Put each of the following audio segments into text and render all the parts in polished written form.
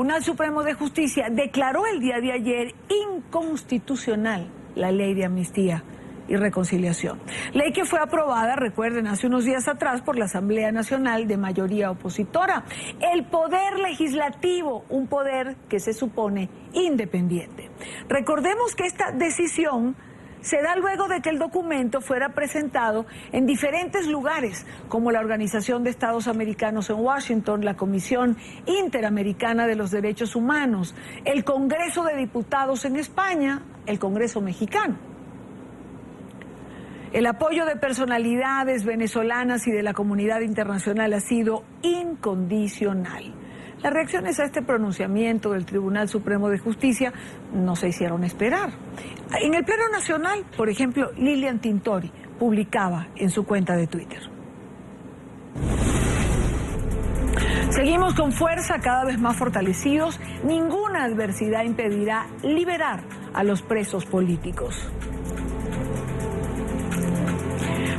Tribunal Supremo de Justicia declaró el día de ayer inconstitucional la ley de amnistía y reconciliación. Ley que fue aprobada, recuerden, hace unos días atrás por la Asamblea Nacional de mayoría opositora. El poder legislativo, un poder que se supone independiente. Recordemos que esta decisión se da luego de que el documento fuera presentado en diferentes lugares, como la Organización de Estados Americanos en Washington, la Comisión Interamericana de los Derechos Humanos, el Congreso de Diputados en España, el Congreso mexicano. El apoyo de personalidades venezolanas y de la comunidad internacional ha sido incondicional. Las reacciones a este pronunciamiento del Tribunal Supremo de Justicia no se hicieron esperar. En el Pleno Nacional, por ejemplo, Lilian Tintori publicaba en su cuenta de Twitter: seguimos con fuerza, cada vez más fortalecidos. Ninguna adversidad impedirá liberar a los presos políticos.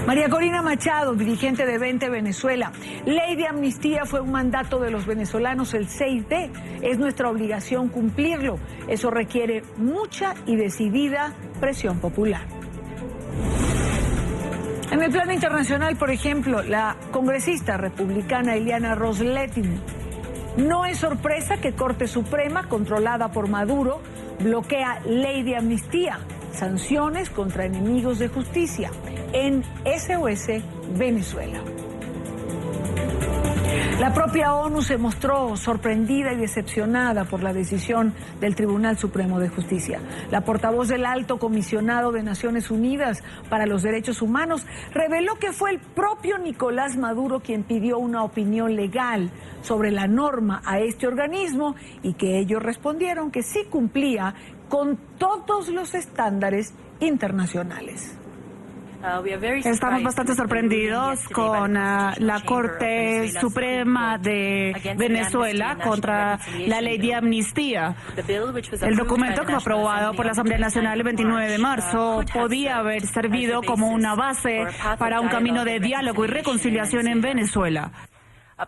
María Corina Machado, dirigente de 20 Venezuela. Ley de amnistía fue un mandato de los venezolanos el 6D. Es nuestra obligación cumplirlo. Eso requiere mucha y decidida presión popular. En el plano internacional, por ejemplo, la congresista republicana Ileana Ros-Lehtinen: no es sorpresa que Corte Suprema, controlada por Maduro, bloquea ley de amnistía, sanciones contra enemigos de justicia en SOS Venezuela. La propia ONU se mostró sorprendida y decepcionada por la decisión del Tribunal Supremo de Justicia. La portavoz del Alto Comisionado de Naciones Unidas para los Derechos Humanos reveló que fue el propio Nicolás Maduro quien pidió una opinión legal sobre la norma a este organismo y que ellos respondieron que sí cumplía con todos los estándares internacionales. Estamos bastante sorprendidos con la Corte Suprema de Venezuela contra la ley de amnistía. El documento que fue aprobado por la Asamblea Nacional el 29 de marzo podía haber servido como una base para un camino de diálogo y reconciliación en Venezuela.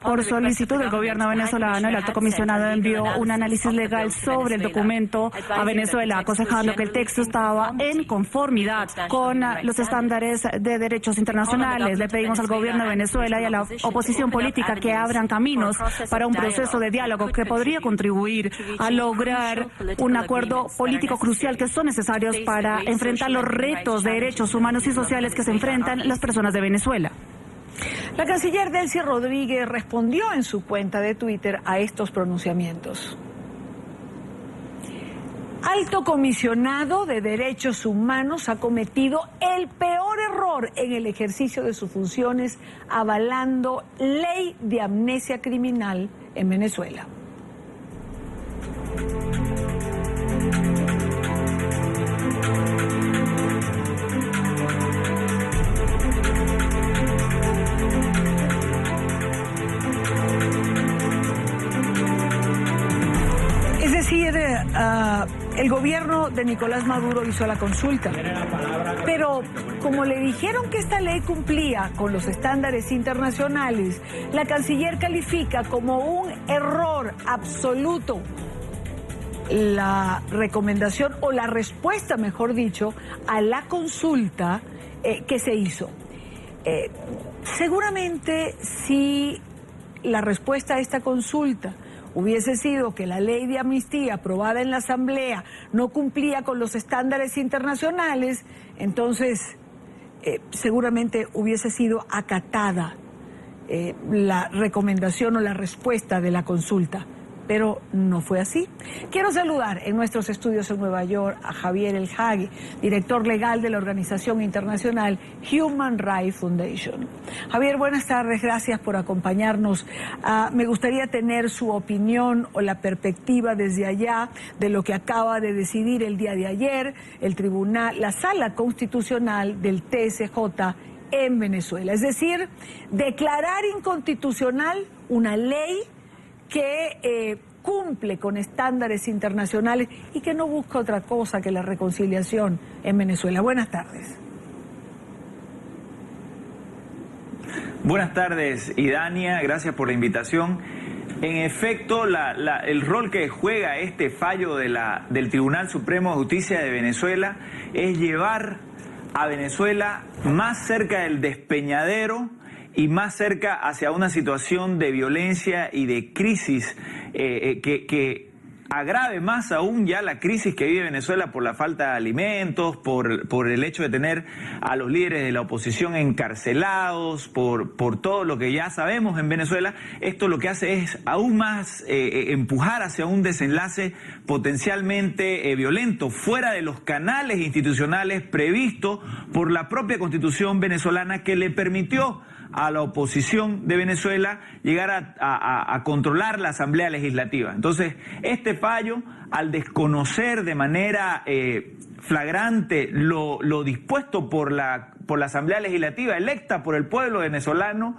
Por solicitud del gobierno venezolano, el alto comisionado envió un análisis legal sobre el documento a Venezuela, aconsejando que el texto estaba en conformidad con los estándares de derechos internacionales. Le pedimos al gobierno de Venezuela y a la oposición política que abran caminos para un proceso de diálogo que podría contribuir a lograr un acuerdo político crucial que son necesarios para enfrentar los retos de derechos humanos y sociales que se enfrentan las personas de Venezuela. La canciller Delcy Rodríguez respondió en su cuenta de Twitter a estos pronunciamientos. Alto Comisionado de Derechos Humanos ha cometido el peor error en el ejercicio de sus funciones avalando ley de amnesia criminal en Venezuela. El gobierno de Nicolás Maduro hizo la consulta, pero como le dijeron que esta ley cumplía con los estándares internacionales, la canciller califica como un error absoluto la recomendación o la respuesta, mejor dicho, a la consulta que se hizo. Seguramente si la respuesta a esta consulta hubiese sido que la ley de amnistía aprobada en la Asamblea no cumplía con los estándares internacionales, entonces seguramente hubiese sido acatada la recomendación o la respuesta de la consulta. Pero no fue así. Quiero saludar en nuestros estudios en Nueva York a Javier El Hagui, director legal de la organización internacional Human Rights Foundation. Javier, buenas tardes, gracias por acompañarnos. Me gustaría tener su opinión o la perspectiva desde allá de lo que acaba de decidir el día de ayer el tribunal, la Sala Constitucional del TSJ en Venezuela. Es decir, declarar inconstitucional una ley que cumple con estándares internacionales y que no busca otra cosa que la reconciliación en Venezuela. Buenas tardes. Buenas tardes, Idania, gracias por la invitación. En efecto, el rol que juega este fallo del Tribunal Supremo de Justicia de Venezuela es llevar a Venezuela más cerca del despeñadero y más cerca hacia una situación de violencia y de crisis que agrave más aún ya la crisis que vive Venezuela por la falta de alimentos, por el hecho de tener a los líderes de la oposición encarcelados, por todo lo que ya sabemos en Venezuela. Esto lo que hace es aún más empujar hacia un desenlace potencialmente violento, fuera de los canales institucionales previstos por la propia Constitución venezolana, que le permitió a la oposición de Venezuela llegar a controlar la Asamblea Legislativa. Entonces, este fallo, al desconocer de manera flagrante lo dispuesto por la Asamblea Legislativa electa por el pueblo venezolano,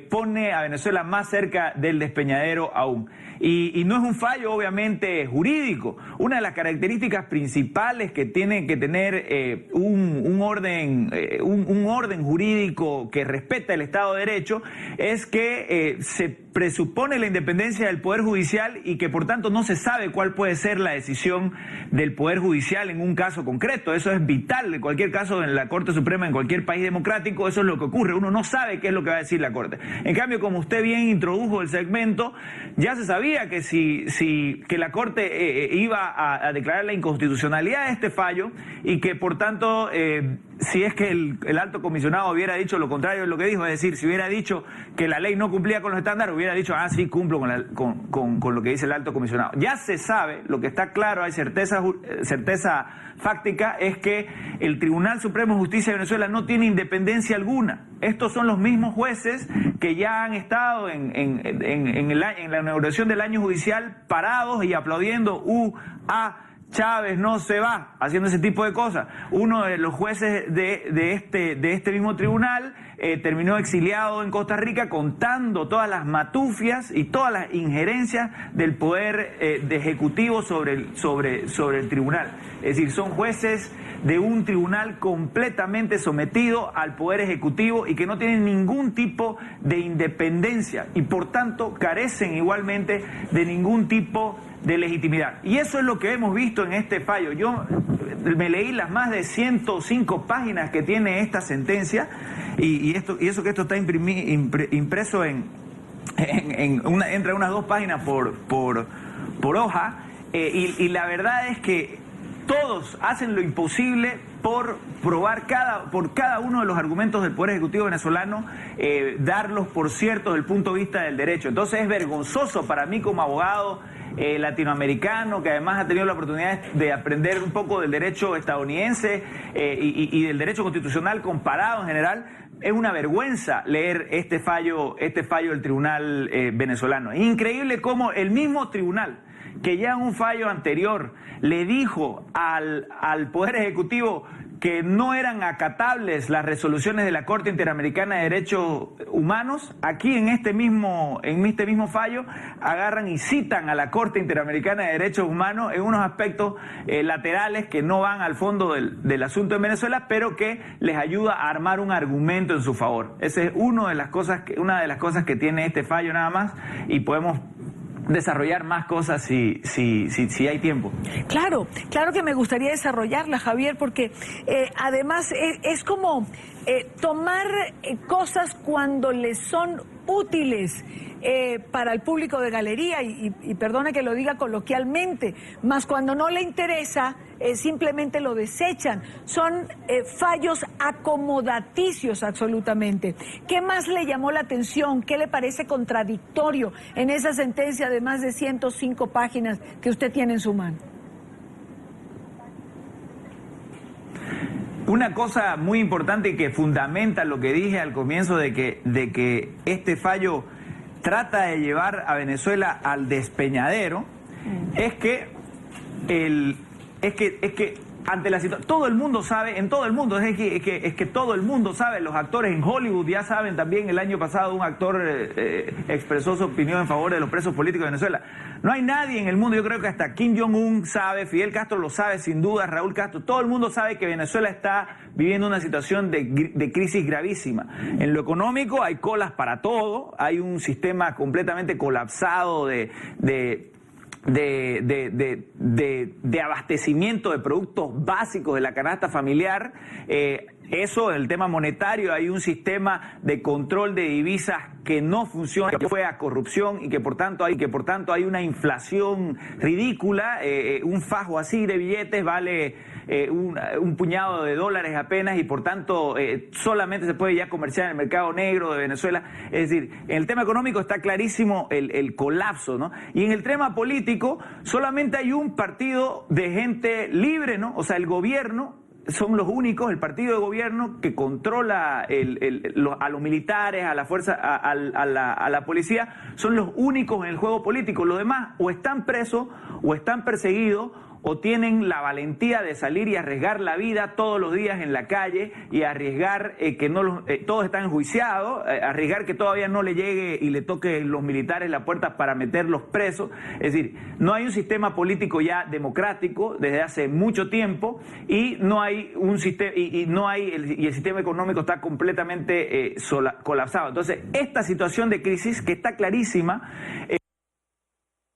pone a Venezuela más cerca del despeñadero aún. Y no es un fallo obviamente jurídico. Una de las características principales que tiene que tener un orden jurídico que respeta el Estado de Derecho es que se presupone la independencia del Poder Judicial y que por tanto no se sabe cuál puede ser la decisión del Poder Judicial en un caso concreto. Eso es vital en cualquier caso en la Corte Suprema, en cualquier país democrático. Eso es lo que ocurre. Uno no sabe qué es lo que va a decir la Corte. En cambio, como usted bien introdujo el segmento, ya se sabía que la Corte iba a declarar la inconstitucionalidad de este fallo y que por tanto si es que el alto comisionado hubiera dicho lo contrario de lo que dijo, es decir, si hubiera dicho que la ley no cumplía con los estándares, hubiera dicho, sí, cumplo con lo que dice el alto comisionado. Ya se sabe, lo que está claro, hay certeza fáctica, es que el Tribunal Supremo de Justicia de Venezuela no tiene independencia alguna. Estos son los mismos jueces que ya han estado en la inauguración del año judicial parados y aplaudiendo Chávez no se va, haciendo ese tipo de cosas. Uno de los jueces de este mismo tribunal terminó exiliado en Costa Rica contando todas las matufias y todas las injerencias del poder ejecutivo sobre el tribunal. Es decir, son jueces de un tribunal completamente sometido al poder ejecutivo y que no tienen ningún tipo de independencia y por tanto carecen igualmente de ningún tipo de legitimidad. Y eso es lo que hemos visto en este fallo. Yo me leí las más de 105 páginas que tiene esta sentencia y eso que esto está impreso entre unas 2 páginas por hoja, y la verdad es que todos hacen lo imposible por probar por cada uno de los argumentos del Poder Ejecutivo venezolano, darlos por ciertos desde el punto de vista del derecho. Entonces es vergonzoso para mí como abogado latinoamericano, que además ha tenido la oportunidad de aprender un poco del derecho estadounidense y del derecho constitucional comparado en general. Es una vergüenza leer este fallo del tribunal venezolano. Es increíble cómo el mismo tribunal que ya en un fallo anterior le dijo al Poder Ejecutivo que no eran acatables las resoluciones de la Corte Interamericana de Derechos Humanos, aquí en este mismo fallo agarran y citan a la Corte Interamericana de Derechos Humanos en unos aspectos laterales que no van al fondo del asunto en Venezuela, pero que les ayuda a armar un argumento en su favor. Esa es una de las cosas que tiene este fallo nada más, y podemos desarrollar más cosas si hay tiempo. Claro que me gustaría desarrollarla, Javier, porque además es como tomar cosas cuando les son útiles para el público de galería, y perdone que lo diga coloquialmente, más cuando no le interesa, simplemente lo desechan. Son fallos acomodaticios absolutamente. ¿Qué más le llamó la atención? ¿Qué le parece contradictorio en esa sentencia de más de 105 páginas que usted tiene en su mano? Una cosa muy importante y que fundamenta lo que dije al comienzo de que este fallo trata de llevar a Venezuela al despeñadero, es que ante la situación, todo el mundo sabe, en todo el mundo, es que todo el mundo sabe, los actores en Hollywood ya saben también. El año pasado un actor expresó su opinión en favor de los presos políticos de Venezuela. No hay nadie en el mundo, yo creo que hasta Kim Jong-un sabe, Fidel Castro lo sabe sin duda, Raúl Castro, todo el mundo sabe que Venezuela está viviendo una situación de crisis gravísima. En lo económico hay colas para todo, hay un sistema completamente colapsado de abastecimiento de productos básicos de la canasta familiar. Eso, en el tema monetario, hay un sistema de control de divisas que no funciona, que fue a corrupción y que por tanto hay una inflación ridícula. Un fajo así de billetes vale un puñado de dólares apenas, y por tanto solamente se puede ya comerciar en el mercado negro de Venezuela. Es decir, en el tema económico está clarísimo el colapso, ¿no? Y en el tema político solamente hay un partido de gente libre, ¿no? O sea, el gobierno son los únicos, el partido de gobierno que controla a los militares, a la fuerza, a la policía, son los únicos en el juego político. Los demás o están presos o están perseguidos, o tienen la valentía de salir y arriesgar la vida todos los días en la calle y arriesgar que no todos están enjuiciados, arriesgar que todavía no le llegue y le toque los militares la puerta para meterlos presos. Es decir, no hay un sistema político ya democrático desde hace mucho tiempo, y no hay un sistema y el sistema económico está completamente colapsado. Entonces, esta situación de crisis, que está clarísima,